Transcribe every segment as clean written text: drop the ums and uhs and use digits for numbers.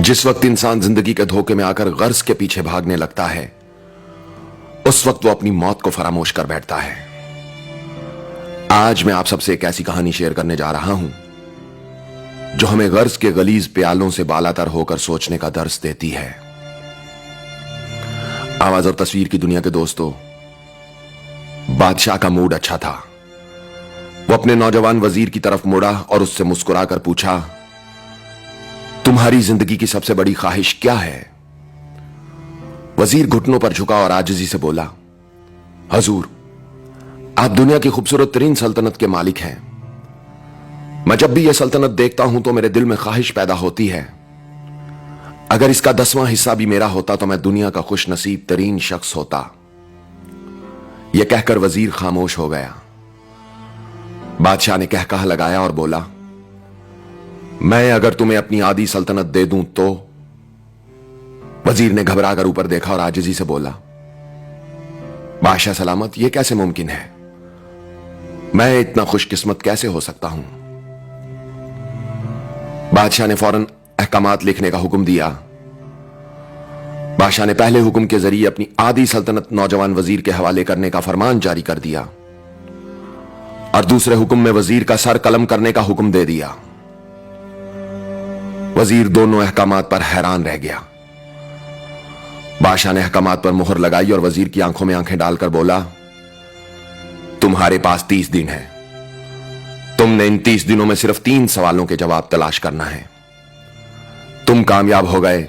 जिस वक्त इंसान जिंदगी के धोखे में आकर गर्ज के पीछे भागने लगता है, उस वक्त वो अपनी मौत को फरामोश कर बैठता है। आज मैं आप सबसे एक ऐसी कहानी शेयर करने जा रहा हूं जो हमें गर्ज के गलीज प्यालों से बालातर होकर सोचने का दर्स देती है। आवाज और तस्वीर की दुनिया के दोस्तों, बादशाह का मूड अच्छा था। वो अपने नौजवान वजीर की तरफ मुड़ा और उससे मुस्कुराकर पूछा, तुम्हारी जिंदगी की सबसे बड़ी ख्वाहिश क्या है? वजीर घुटनों पर झुका और आजिजी से बोला, हजूर, आप दुनिया की खूबसूरत तरीन सल्तनत के मालिक हैं। मैं जब भी यह सल्तनत देखता हूं तो मेरे दिल में ख्वाहिश पैदा होती है, अगर इसका 10वां हिस्सा भी मेरा होता तो मैं दुनिया का खुश नसीब तरीन शख्स होता। यह कहकर वजीर खामोश हो गया। बादशाह ने कहकहा लगाया और बोला, मैं अगर तुम्हें अपनी आधी सल्तनत दे दूं तो? वजीर ने घबरा कर ऊपर देखा और आजिजी से बोला, बादशाह सलामत, यह कैसे मुमकिन है? मैं इतना खुशकिस्मत कैसे हो सकता हूं? बादशाह ने फौरन अहकामात लिखने का हुक्म दिया। बादशाह ने पहले हुक्म के जरिए अपनी आधी सल्तनत नौजवान वजीर के हवाले करने का फरमान जारी कर दिया और दूसरे हुक्म में वजीर का सर कलम करने का हुक्म दे दिया। वजीर दोनों अहकामात पर हैरान रह गया। बादशाह ने अहकामात पर मुहर लगाई और वजीर की आंखों में आंखें डालकर बोला, तुम्हारे पास 30 दिन है। तुमने इन 30 दिनों में सिर्फ 3 सवालों के जवाब तलाश करना है। तुम कामयाब हो गए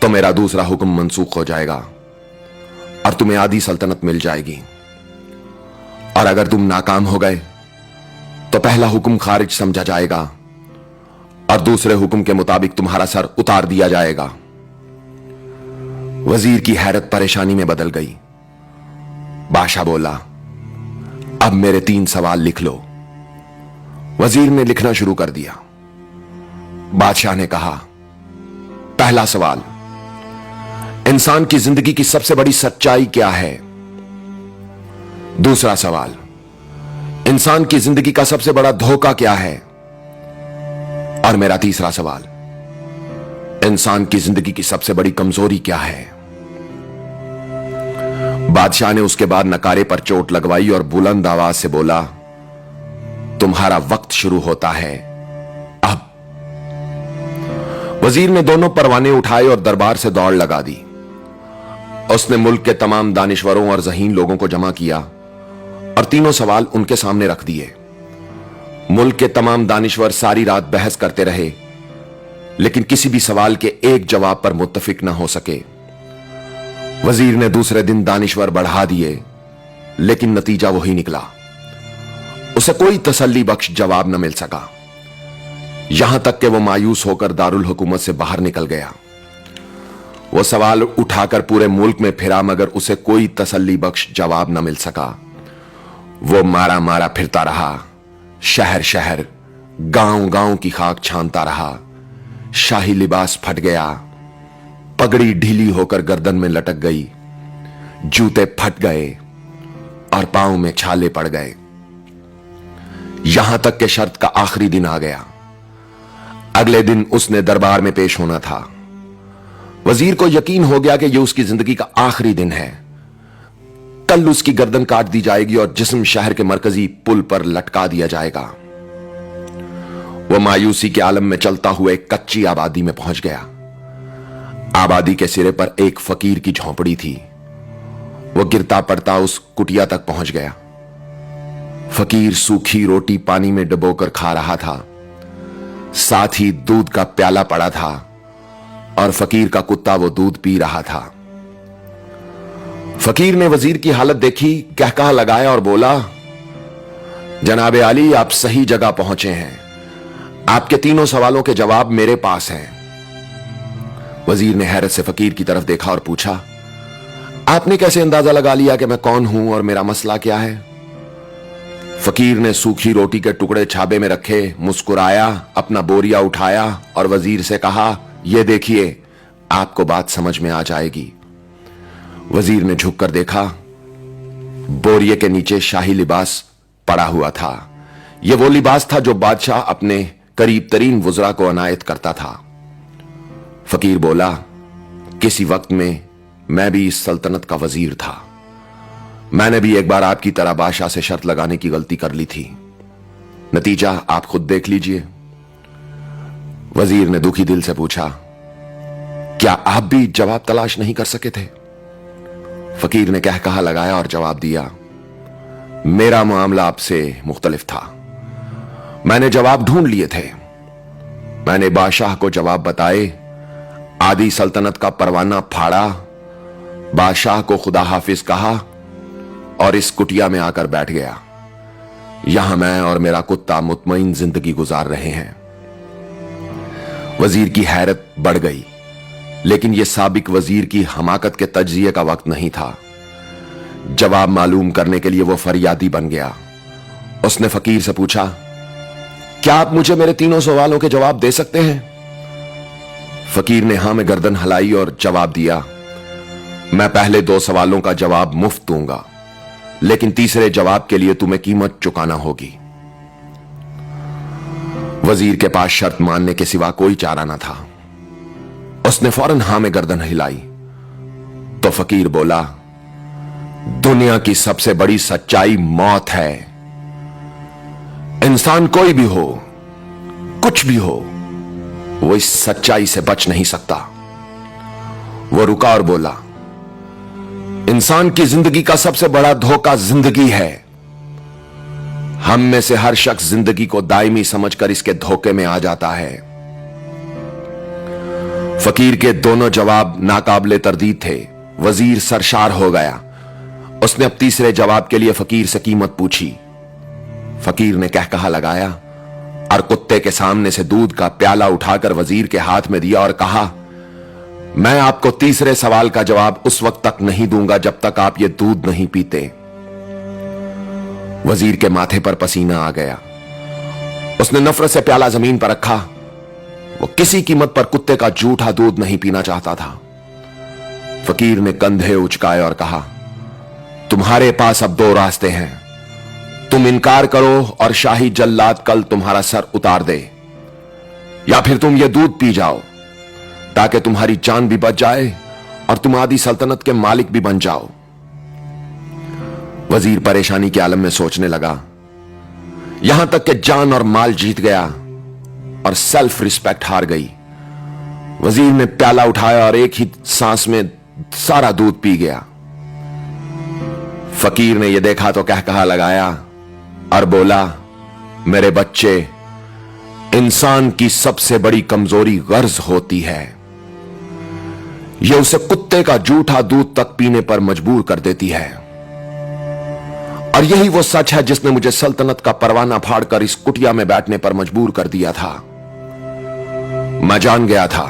तो मेरा दूसरा हुक्म मंसूख हो जाएगा और तुम्हें आधी सल्तनत मिल जाएगी, और अगर तुम नाकाम हो गए तो पहला हुक्म खारिज समझा जाएगा और दूसरे हुक्म के मुताबिक तुम्हारा सर उतार दिया जाएगा। वजीर की हैरत परेशानी में बदल गई। बादशाह बोला, अब मेरे 3 सवाल लिख लो। वजीर ने लिखना शुरू कर दिया। बादशाह ने कहा, पहला सवाल, इंसान की जिंदगी की सबसे बड़ी सच्चाई क्या है? दूसरा सवाल, इंसान की जिंदगी का सबसे बड़ा धोखा क्या है? और मेरा तीसरा सवाल, इंसान की जिंदगी की सबसे बड़ी कमजोरी क्या है? बादशाह ने उसके बाद नकारे पर चोट लगवाई और बुलंद आवाज से बोला, तुम्हारा वक्त शुरू होता है अब। वजीर ने दोनों परवाने उठाए और दरबार से दौड़ लगा दी। उसने मुल्क के तमाम दानिश्वरों और ज़हीन लोगों को जमा किया और तीनों सवाल उनके सामने रख दिए। मुल्क के तमाम दानिश्वर सारी रात बहस करते रहे, लेकिन किसी भी सवाल के एक जवाब पर मुत्तफिक न हो सके। वजीर ने दूसरे दिन दानिश्वर बढ़ा दिए, लेकिन नतीजा वही निकला। उसे कोई तसल्ली बख्श जवाब न मिल सका, यहां तक कि वो मायूस होकर दारुल हुकूमत से बाहर निकल गया। वो सवाल उठाकर पूरे मुल्क में फिरा, मगर उसे कोई तसल्ली बख्श जवाब न मिल सका। वो मारा मारा फिरता रहा, शहर शहर, गांव गांव की खाक छानता रहा। शाही लिबास फट गया, पगड़ी ढीली होकर गर्दन में लटक गई, जूते फट गए और पांव में छाले पड़ गए। यहां तक कि शर्त का आखिरी दिन आ गया। अगले दिन उसने दरबार में पेश होना था। वजीर को यकीन हो गया कि यह उसकी जिंदगी का आखिरी दिन है। कल उसकी गर्दन काट दी जाएगी और जिस्म शहर के मरकजी पुल पर लटका दिया जाएगा। वो मायूसी के आलम में चलता हुआ एक कच्ची आबादी में पहुंच गया। आबादी के सिरे पर एक फकीर की झोंपड़ी थी। वो गिरता पड़ता उस कुटिया तक पहुंच गया। फकीर सूखी रोटी पानी में डुबोकर खा रहा था, साथ ही दूध का प्याला पड़ा था और फकीर का कुत्ता वो दूध पी रहा था। फकीर ने वजीर की हालत देखी, कहकहा लगाया और बोला, जनाबे आली, आप सही जगह पहुंचे हैं। आपके तीनों सवालों के जवाब मेरे पास हैं। वजीर ने हैरत से फकीर की तरफ देखा और पूछा, आपने कैसे अंदाजा लगा लिया कि मैं कौन हूं और मेरा मसला क्या है? फकीर ने सूखी रोटी के टुकड़े छाबे में रखे, मुस्कुराया, अपना बोरिया उठाया और वजीर से कहा, यह देखिए, आपको बात समझ में आ जाएगी। वजीर ने झुककर देखा, बोरिये के नीचे शाही लिबास पड़ा हुआ था। यह वो लिबास था जो बादशाह अपने करीब तरीन वुज़रा को अनायत करता था। फकीर बोला, किसी वक्त में मैं भी इस सल्तनत का वजीर था। मैंने भी एक बार आपकी तरह बादशाह से शर्त लगाने की गलती कर ली थी। नतीजा आप खुद देख लीजिए। वजीर ने दुखी दिल से पूछा, क्या आप भी जवाब तलाश नहीं कर सके थे? फकीर ने कह कहा लगाया और जवाब दिया, मेरा मामला आपसे मुख्तलिफ था। मैंने जवाब ढूंढ लिए थे। मैंने बादशाह को जवाब बताए, आदि सल्तनत का परवाना फाड़ा, बादशाह को खुदा हाफिज कहा और इस कुटिया में आकर बैठ गया। यहां मैं और मेरा कुत्ता मुतमईन जिंदगी गुजार रहे हैं। वजीर की हैरत बढ़ गई, लेकिन यह साबिक वजीर की हमाकत के तज्जिए का वक्त नहीं था। जवाब मालूम करने के लिए वो फरियादी बन गया। उसने फकीर से पूछा, क्या आप मुझे मेरे तीनों सवालों के जवाब दे सकते हैं? फकीर ने हां में गर्दन हिलाई और जवाब दिया, मैं पहले 2 सवालों का जवाब मुफ्त दूंगा, लेकिन तीसरे जवाब के लिए तुम्हें कीमत चुकाना होगी। वजीर के पास शर्त मानने के सिवा कोई चारा न था। उसने फौरन हां में गर्दन हिलाई तो फकीर बोला, दुनिया की सबसे बड़ी सच्चाई मौत है। इंसान कोई भी हो, कुछ भी हो, वो इस सच्चाई से बच नहीं सकता। वो रुका और बोला, इंसान की जिंदगी का सबसे बड़ा धोखा जिंदगी है। हम में से हर शख्स जिंदगी को दायमी समझकर इसके धोखे में आ जाता है। फकीर के दोनों जवाब नाकाबिले तरदीद थे। वजीर सरशार हो गया। उसने अब तीसरे जवाब के लिए फकीर से कीमत पूछी। फकीर ने कह कहा लगाया और कुत्ते के सामने से दूध का प्याला उठाकर वजीर के हाथ में दिया और कहा, मैं आपको तीसरे सवाल का जवाब उस वक्त तक नहीं दूंगा जब तक आप ये दूध नहीं पीते। वजीर के माथे पर पसीना आ गया। उसने नफरत से प्याला जमीन पर रखा। वो किसी कीमत पर कुत्ते का जूठा दूध नहीं पीना चाहता था। फकीर ने कंधे उचकाए और कहा, तुम्हारे पास अब 2 रास्ते हैं। तुम इनकार करो और शाही जल्लाद कल तुम्हारा सर उतार दे, या फिर तुम ये दूध पी जाओ ताकि तुम्हारी जान भी बच जाए और तुम आदि सल्तनत के मालिक भी बन जाओ। वजीर परेशानी के आलम में सोचने लगा। यहां तक कि जान और माल जीत गया और सेल्फ रिस्पेक्ट हार गई। वजीर ने प्याला उठाया और एक ही सांस में सारा दूध पी गया। फकीर ने यह देखा तो कह कहा लगाया और बोला, मेरे बच्चे, इंसान की सबसे बड़ी कमजोरी गर्ज होती है। यह उसे कुत्ते का जूठा दूध तक पीने पर मजबूर कर देती है। और यही वो सच है जिसने मुझे सल्तनत का परवाना फाड़कर इस कुटिया में बैठने पर मजबूर कर दिया था। मैं जान गया था,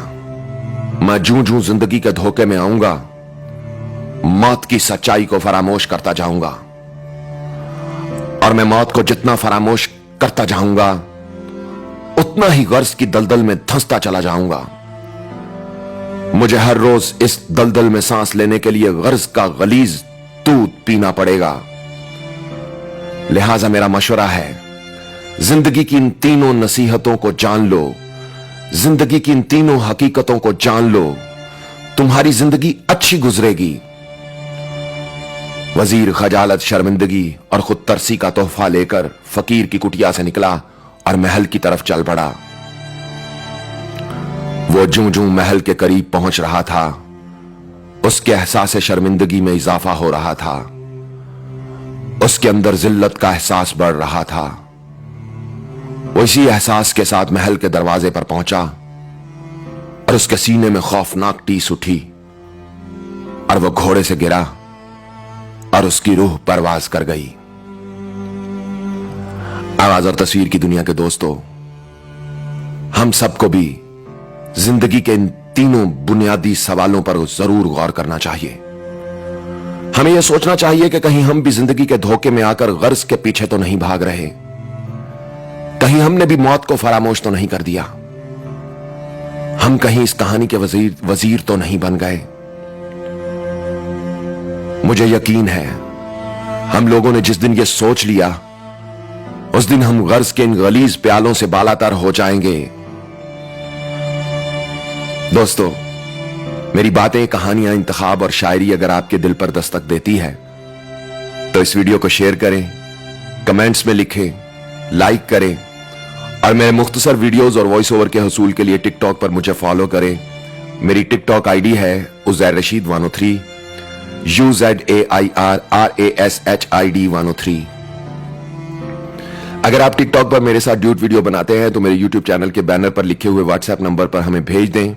मैं जूं जूं जिंदगी के धोखे में आऊंगा, मौत की सच्चाई को फरामोश करता जाऊंगा। और मैं मौत को जितना फरामोश करता जाऊंगा, उतना ही गर्ज की दलदल में धंसता चला जाऊंगा। मुझे हर रोज इस दलदल में सांस लेने के लिए गर्ज का गलीज दूध पीना पड़ेगा। लिहाजा मेरा मशवरा है, जिंदगी की इन तीनों नसीहतों को जान लो, जिंदगी की इन तीनों हकीकतों को जान लो, तुम्हारी जिंदगी अच्छी गुजरेगी। वजीर खजालत, शर्मिंदगी और खुद तरसी का तोहफा लेकर फकीर की कुटिया से निकला और महल की तरफ चल पड़ा। वो जूं जूं महल के करीब पहुंच रहा था, उसके एहसास शर्मिंदगी में इजाफा हो रहा था। उसके अंदर जिल्लत का एहसास बढ़ रहा था। वो इसी एहसास के साथ महल के दरवाजे पर पहुंचा और उसके सीने में खौफनाक टीस उठी और वो घोड़े से गिरा और उसकी रूह परवाज कर गई। आवाज और तस्वीर की दुनिया के दोस्तों, हम सबको भी जिंदगी के इन तीनों बुनियादी सवालों पर जरूर गौर करना चाहिए। हमें यह सोचना चाहिए कि कहीं हम भी जिंदगी के धोखे में आकर गर्ज के पीछे तो नहीं भाग रहे, कहीं हमने भी मौत को फरामोश तो नहीं कर दिया, हम कहीं इस कहानी के वजीर तो नहीं बन गए। मुझे यकीन है, हम लोगों ने जिस दिन यह सोच लिया, उस दिन हम गर्ज के इन गलीज प्यालों से बालातर हो जाएंगे। दोस्तों, मेरी बातें, कहानियां, इंतखाब और शायरी अगर आपके दिल पर दस्तक देती है तो इस वीडियो को शेयर करें, कमेंट्स में लिखें, लाइक करें और मेरे मुख्तसर वीडियोस और वॉइस ओवर के हसूल के लिए टिकटॉक पर मुझे फॉलो करें। मेरी टिकटॉक आईडी है उज़ैर रशीद 103, UZAIRRASHID 103। अगर आप टिकटॉक पर मेरे साथ ड्यूट वीडियो बनाते हैं तो मेरे यूट्यूब चैनल के बैनर पर लिखे हुए व्हाट्सएप नंबर पर हमें भेज दें।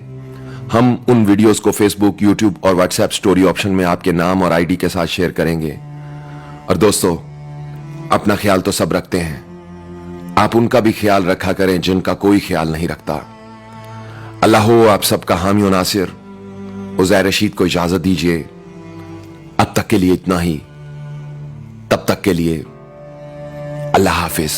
हम उन वीडियोस को फेसबुक, यूट्यूब और व्हाट्सएप स्टोरी ऑप्शन में आपके नाम और आईडी के साथ शेयर करेंगे। और दोस्तों, अपना ख्याल तो सब रखते हैं, आप उनका भी ख्याल रखा करें जिनका कोई ख्याल नहीं रखता। अल्लाह हो आप सबका हामी और नासिर। उज़ैर रशीद को इजाजत दीजिए। अब तक के लिए इतना ही। तब तक के लिए अल्लाह हाफिज।